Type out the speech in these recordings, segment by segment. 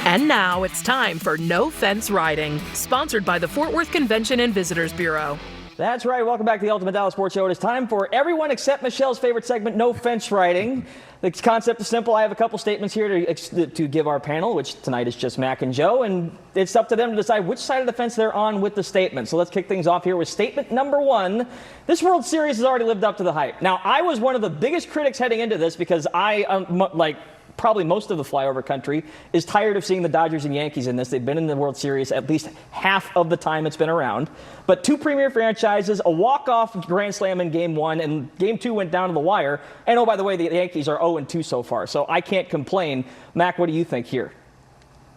And now it's time for No Fence Riding, sponsored by the Fort Worth Convention and Visitors Bureau. That's right. Welcome back to the Ultimate Dallas Sports Show. It is time for everyone except Michelle's favorite segment, No Fence Riding. The concept is simple. I have a couple statements here to give our panel, which tonight is just Mac and Joe, and it's up to them to decide which side of the fence they're on with the statement. So let's kick things off here with statement number one. This World Series has already lived up to the hype. Now, I was one of the biggest critics heading into this because probably most of the flyover country is tired of seeing the Dodgers and Yankees in this. They've been in the World Series at least half of the time it's been around. But two premier franchises, a walk-off grand slam in Game 1, and Game 2 went down to the wire. And, oh, by the way, the Yankees are 0-2 so far, so I can't complain. Mac, what do you think here?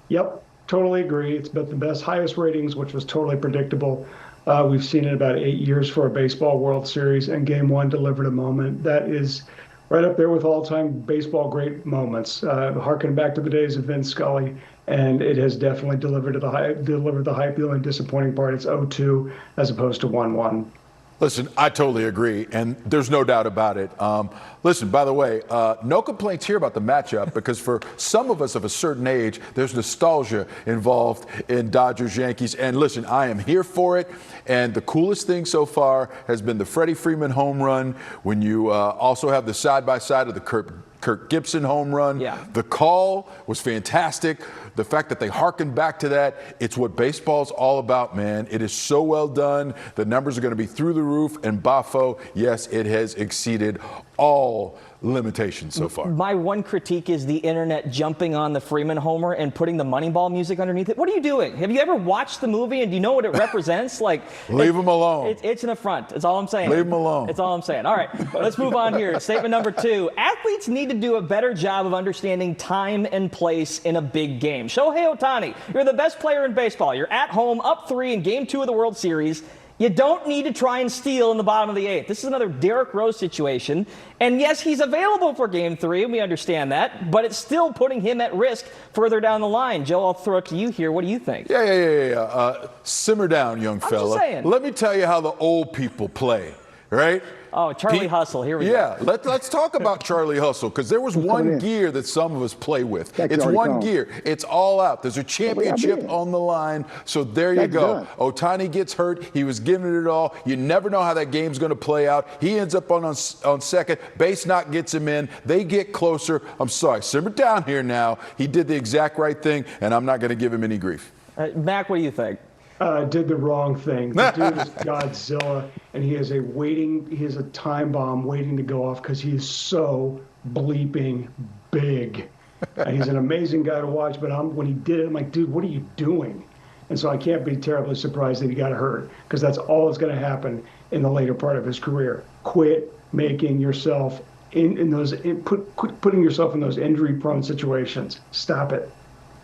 Yep, totally agree. It's been the best, highest ratings, which was totally predictable. We've seen it about 8 years for a baseball World Series, and Game 1 delivered a moment that is right up there with all-time baseball great moments, harkening back to the days of Vince Scully, and it has definitely delivered the hype. The only disappointing part, it's 0-2 as opposed to 1-1. Listen, I totally agree, and there's no doubt about it. Listen, by the way, no complaints here about the matchup because for some of us of a certain age, there's nostalgia involved in Dodgers-Yankees. And listen, I am here for it. And the coolest thing so far has been the Freddie Freeman home run when you also have the side-by-side of the Kirk Gibson home run. Yeah. The call was fantastic. The fact that they harkened back to that, it's what baseball's all about, man. It is so well done. The numbers are going to be through the roof. And Bafo, yes, it has exceeded all limitations so far. My one critique is the internet jumping on the Freeman homer and putting the Moneyball music underneath it. What are you doing? Have you ever watched the movie and do you know what it represents? Leave them alone. It's an affront. That's all I'm saying. Leave them alone. That's all I'm saying. All right, let's move on here. Statement number two. Athletes need to do a better job of understanding time and place in a big game. Shohei Ohtani, you're the best player in baseball. You're at home, up 3 in Game 2 of the World Series. You don't need to try and steal in the bottom of the 8th. This is another Derrick Rose situation. And yes, he's available for Game 3, and we understand that, but it's still putting him at risk further down the line. Joe, I'll throw it to you here. What do you think? Yeah. Simmer down, young fella. I'm just saying. Let me tell you how the old people play, right? Oh, Charlie Hustle. Here we go. Yeah, let's talk about Charlie Hustle because there was one gear that some of us play with. It's one gear. It's all out. There's a championship on the line. So there you go. Ohtani gets hurt. He was giving it all. You never know how that game's going to play out. He ends up on second. Base knock gets him in. They get closer. I'm sorry. Simmer down here now. He did the exact right thing, and I'm not going to give him any grief. Mac, what do you think? Did the wrong thing. The dude is Godzilla, and he is a time bomb waiting to go off because he is so bleeping big. And he's an amazing guy to watch, but when he did it, I'm like, dude, what are you doing? And so I can't be terribly surprised that he got hurt because that's all that's going to happen in the later part of his career. Quit making yourself putting yourself in those injury-prone situations. Stop it.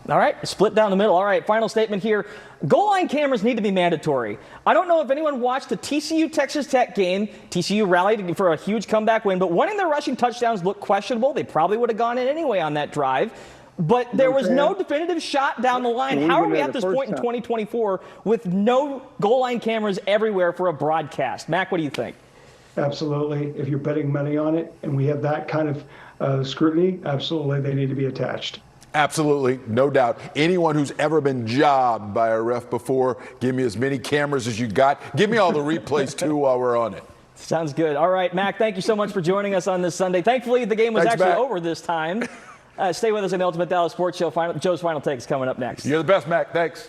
All right, split down the middle. All right, final statement here. Goal line cameras need to be mandatory. I don't know if anyone watched the TCU-Texas Tech game. TCU rallied for a huge comeback win, but one of their rushing touchdowns looked questionable. They probably would have gone in anyway on that drive. But there was no definitive shot down the line. How are we at this point in 2024 with no goal line cameras everywhere for a broadcast? Mac, what do you think? Absolutely. If you're betting money on it and we have that kind of scrutiny, absolutely they need to be attached. Absolutely, no doubt. Anyone who's ever been jobbed by a ref before, give me as many cameras as you got. Give me all the replays, too, while we're on it. Sounds good. All right, Mac, thank you so much for joining us on this Sunday. Thankfully, the game was actually over this time. Stay with us in the Ultimate Dallas Sports Show. Joe's Final Take is coming up next. You're the best, Mac. Thanks.